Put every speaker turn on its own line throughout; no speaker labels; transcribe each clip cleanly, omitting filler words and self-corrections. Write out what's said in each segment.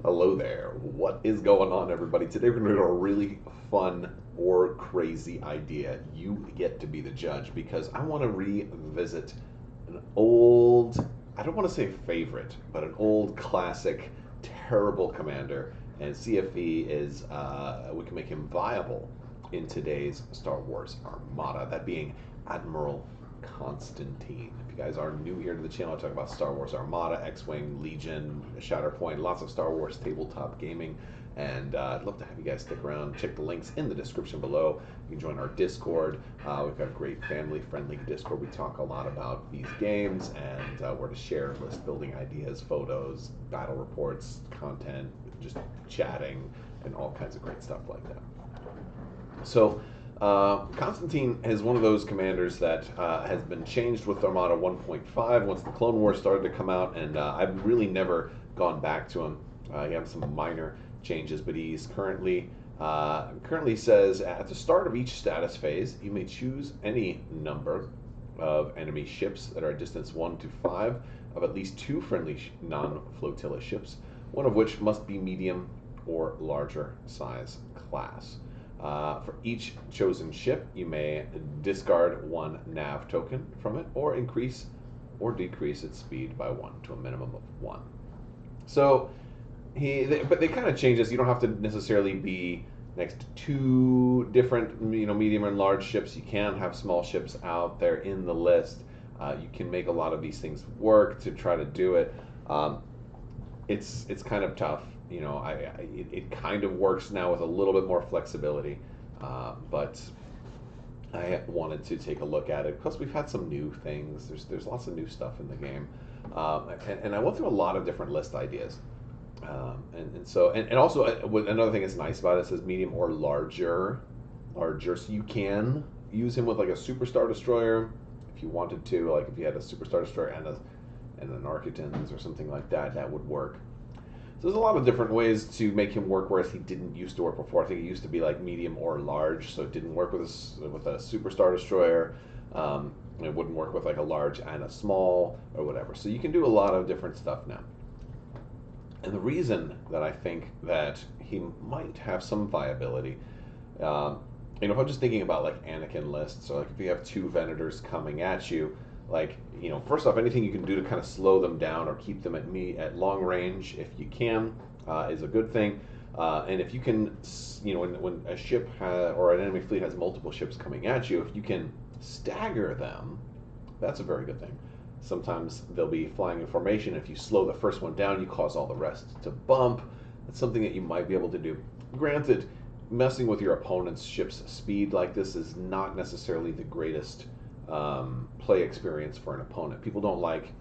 Hello there. What is going on, everybody? Today we're going to do a really fun or crazy idea. You get to be the judge because I want to revisit an old, I don't want to say favorite, but an old classic, terrible commander and see if he is, we can make him viable in today's Star Wars Armada. That being Admiral Constantine. If you guys are new here to the channel, I talk about Star Wars Armada, X-Wing, Legion, Shatterpoint, lots of Star Wars tabletop gaming, and I'd love to have you guys stick around. Check the links in the description below. You can join our Discord. We've got a great family-friendly Discord. We talk a lot about these games and where to share list building ideas, photos, battle reports, content, just chatting, and all kinds of great stuff like that. So, Constantine is one of those commanders that has been changed with Armada 1.5 once the Clone Wars started to come out, and I've really never gone back to him. He has some minor changes, but he's currently says at the start of each status phase, you may choose any number of enemy ships that are at distance 1 to 5 of at least 2 friendly non-flotilla ships, one of which must be medium or larger size class. For each chosen ship, you may discard 1 nav token from it, or increase or decrease its speed by 1 to a minimum of 1. So, but they kind of change this. You don't have to necessarily be next to 2 different, medium and large ships. You can have small ships out there in the list. You can make a lot of these things work to try to do it. It's kind of tough. It kind of works now with a little bit more flexibility, but I wanted to take a look at it. Plus, we've had some new things. There's lots of new stuff in the game, and I went through a lot of different list ideas, and also another thing that's nice about it says medium or larger, so you can use him with like a superstar destroyer if you wanted to, like if you had a superstar destroyer and an Architans or something like that, that would work. So there's a lot of different ways to make him work, whereas he didn't used to work before. I think it used to be like medium or large, so it didn't work with a superstar destroyer. It wouldn't work with like a large and a small or whatever. So you can do a lot of different stuff now. And the reason that I think that he might have some viability, if I'm just thinking about like Anakin lists, or like if you have 2 Venators coming at you, like, first off, anything you can do to kind of slow them down or keep them at long range, if you can, is a good thing. And if you can, when a ship or an enemy fleet has multiple ships coming at you, if you can stagger them, that's a very good thing. Sometimes they'll be flying in formation. If you slow the first one down, you cause all the rest to bump. That's something that you might be able to do. Granted, messing with your opponent's ship's speed like this is not necessarily the greatest play experience for an opponent. People don't like,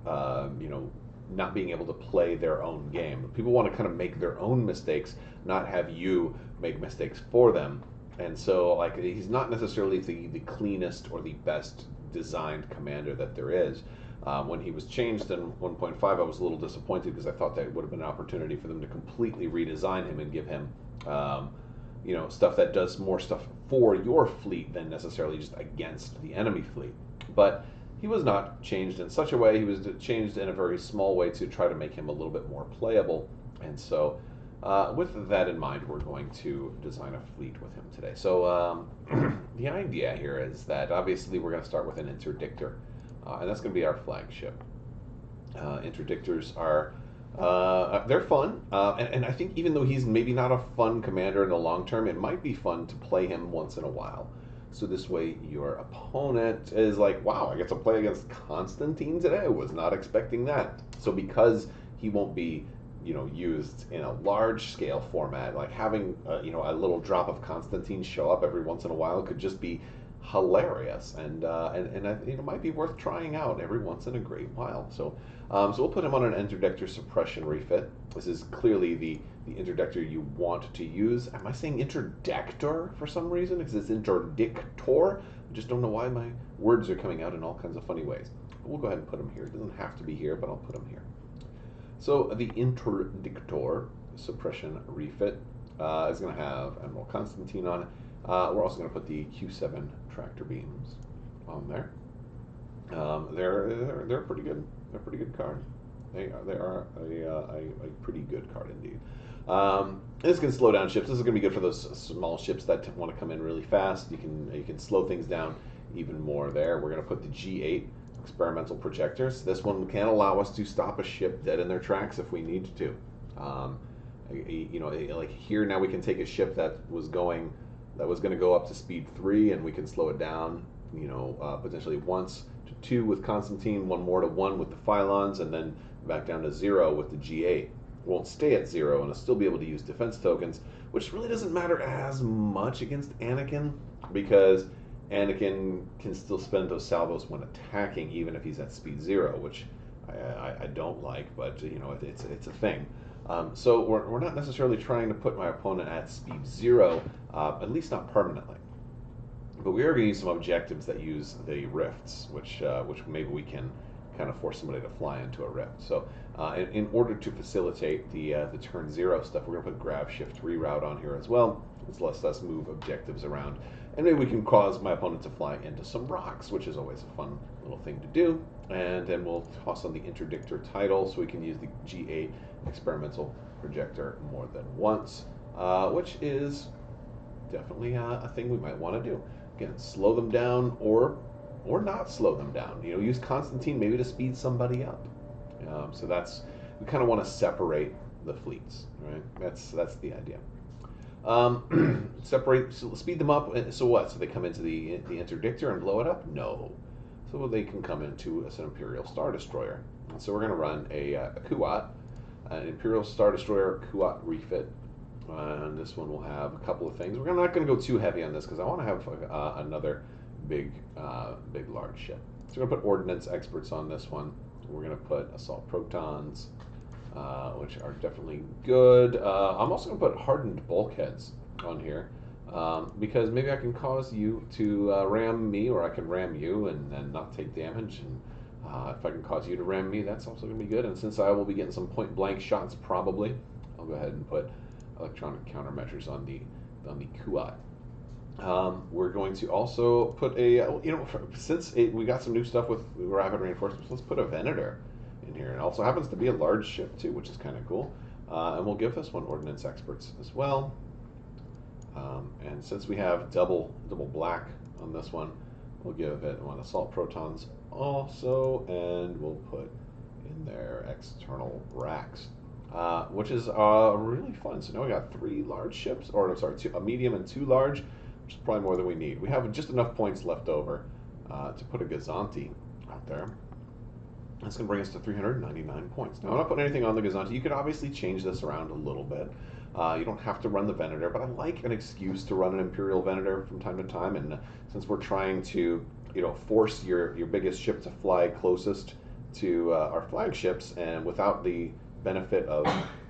not being able to play their own game. People want to kind of make their own mistakes, not have you make mistakes for them. And so, like, he's not necessarily the cleanest or the best designed commander that there is. When he was changed in 1.5, I was a little disappointed because I thought that would have been an opportunity for them to completely redesign him and give him stuff that does more stuff for your fleet than necessarily just against the enemy fleet. But he was not changed in such a way. He was changed in a very small way to try to make him a little bit more playable. And so, with that in mind, we're going to design a fleet with him today. So, the idea here is that obviously we're going to start with an interdictor, and that's going to be our flagship. Interdictors are they're fun, and I think even though he's maybe not a fun commander in the long term, it might be fun to play him once in a while. So this way your opponent is like, wow, I get to play against Constantine today. I was not expecting that. So because he won't be, used in a large scale format, like having, a little drop of Constantine show up every once in a while could just be hilarious, and it might be worth trying out every once in a great while. So we'll put him on an interdictor suppression refit. This is clearly the interdictor you want to use. Am I saying interdictor for some reason? Because it's interdictor. I just don't know why my words are coming out in all kinds of funny ways. But we'll go ahead and put him here. It doesn't have to be here, but I'll put him here. So the interdictor suppression refit is going to have Admiral Constantine on it. We're also going to put the Q7 tractor beams on there. They're pretty good. They're a pretty good card. They are a pretty good card indeed. This can slow down ships. This is going to be good for those small ships that want to come in really fast. You can slow things down even more there. We're going to put the G8 experimental projectors. This one can allow us to stop a ship dead in their tracks if we need to. Like here now we can take a ship that was going to go up to speed 3, and we can slow it down. Potentially once to 2 with Constantine, one more to 1 with the Phylons, and then back down to 0 with the G8. Won't stay at 0, and it'll still be able to use defense tokens, which really doesn't matter as much against Anakin, because Anakin can still spend those salvos when attacking, even if he's at speed 0, which I don't like, but it's a thing. So we're not necessarily trying to put my opponent at speed 0, at least not permanently. But we are going to use some objectives that use the rifts, which maybe we can kind of force somebody to fly into a rift. So in order to facilitate the turn 0 stuff, we're going to put grab shift reroute on here as well. This lets us move objectives around. And maybe we can cause my opponent to fly into some rocks, which is always a fun little thing to do. And then we'll toss on the interdictor title so we can use the G8 experimental projector more than once, which is definitely a thing we might want to do. Again, slow them down or not slow them down. Use Constantine maybe to speed somebody up. So we kind of want to separate the fleets, right? That's the idea. Speed them up. So what? So they come into the interdictor and blow it up? No. So they can come into an Imperial Star Destroyer. And so we're going to run a Kuat, an Imperial Star Destroyer Kuat refit. And this one will have a couple of things. We're not going to go too heavy on this because I want to have another big large ship. So we're going to put ordnance experts on this one. We're going to put assault protons, which are definitely good. I'm also going to put hardened bulkheads on here because maybe I can cause you to ram me, or I can ram you and not take damage. And if I can cause you to ram me, that's also going to be good. And since I will be getting some point blank shots probably, I'll go ahead and put electronic countermeasures on the Kuat. We're going to also put since we got some new stuff with rapid reinforcements, let's put a Venator in here. It also happens to be a large ship too, which is kind of cool. And we'll give this one ordnance experts as well. And since we have double black on this one, we'll give it one assault protons also, and we'll put in there external racks. Which is really fun. So now we got 3 large ships, or I'm sorry, a medium and 2 large, which is probably more than we need. We have just enough points left over to put a Gazanti out there. That's going to bring us to 399 points. Now, I'm not putting anything on the Gazanti. You could obviously change this around a little bit. You don't have to run the Venator, but I like an excuse to run an Imperial Venator from time to time. And since we're trying to, force your biggest ship to fly closest to our flagships, and without the benefit of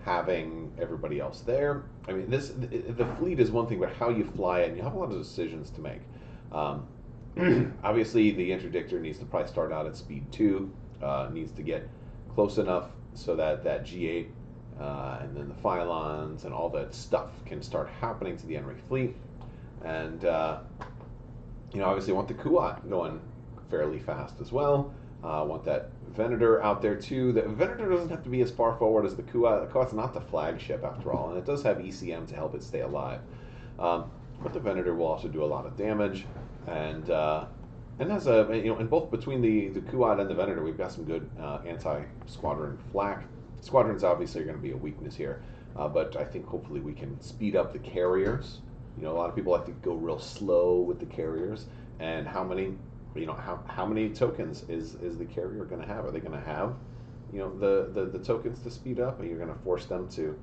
having everybody else there. I mean, the fleet is one thing, but how you fly it, and you have a lot of decisions to make. Obviously, the interdictor needs to probably start out at speed 2, needs to get close enough so that G8 and then the Phylons and all that stuff can start happening to the enemy fleet. And, obviously, I want the Kuat going fairly fast as well. I want that Venator out there too. The Venator doesn't have to be as far forward as the Kuat. The Kuat's not the flagship after all, and it does have ECM to help it stay alive. But the Venator will also do a lot of damage, and has a in both between the Kuat and the Venator, we've got some good anti-squadron flak. Squadrons obviously are going to be a weakness here, but I think hopefully we can speed up the carriers. A lot of people like to go real slow with the carriers, and how many tokens is the carrier going to have? Are they going to have, the tokens to speed up? Or you're going to force them to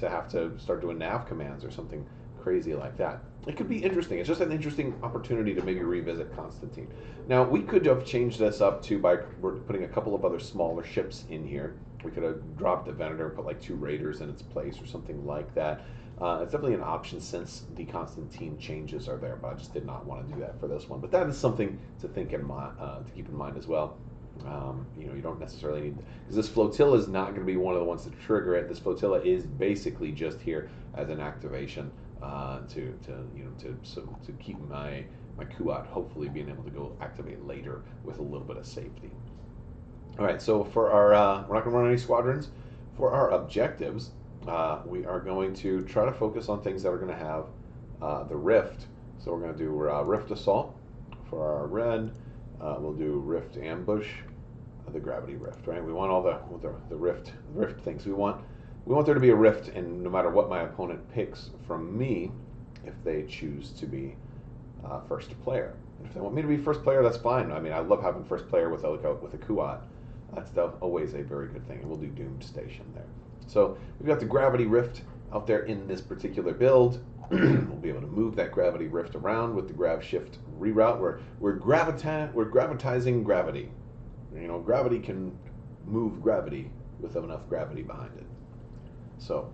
have to start doing nav commands or something crazy like that? It could be interesting. It's just an interesting opportunity to maybe revisit Constantine. Now, we could have changed this up too by putting a couple of other smaller ships in here. We could have dropped the Venator and put like 2 Raiders in its place or something like that. It's definitely an option since the Constantine changes are there, but I just did not want to do that for this one. But that is something to think in mind, to keep in mind as well. You don't necessarily need, because this flotilla is not going to be one of the ones to trigger it. This flotilla is basically just here as an activation to keep my Kuat hopefully being able to go activate later with a little bit of safety. All right, so for our, we're not going to run any squadrons. For our objectives, we are going to try to focus on things that are going to have the rift. So we're going to do rift assault for our red. We'll do rift ambush, the gravity rift. Right? We want all the rift things. We want there to be a rift, and no matter what my opponent picks from me, if they choose to be first player. If they want me to be first player, that's fine. I mean, I love having first player with a Kuat. That's always a very good thing, and we'll do Doomed Station there. So we've got the gravity rift out there in this particular build. We'll be able to move that gravity rift around with the grav shift reroute. We're gravitizing gravity. You know, gravity can move gravity with enough gravity behind it. So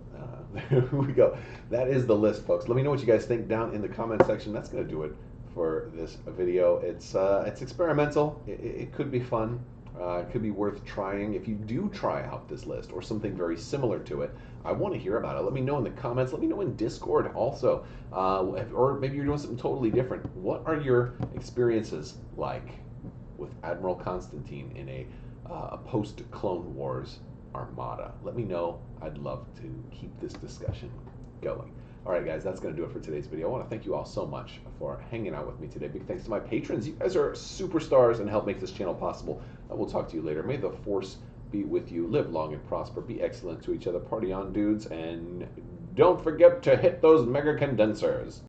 there we go. That is the list, folks. Let me know what you guys think down in the comment section. That's going to do it for this video. It's experimental. It could be fun. It could be worth trying. If you do try out this list or something very similar to it, I want to hear about it. Let me know in the comments. Let me know in Discord also. Or maybe you're doing something totally different. What are your experiences like with Admiral Constantine in a post-Clone Wars Armada? Let me know. I'd love to keep this discussion going. All right, guys, that's going to do it for today's video. I want to thank you all so much for hanging out with me today. Big thanks to my patrons. You guys are superstars and help make this channel possible. We'll talk to you later. May the Force be with you. Live long and prosper. Be excellent to each other. Party on, dudes. And don't forget to hit those mega condensers.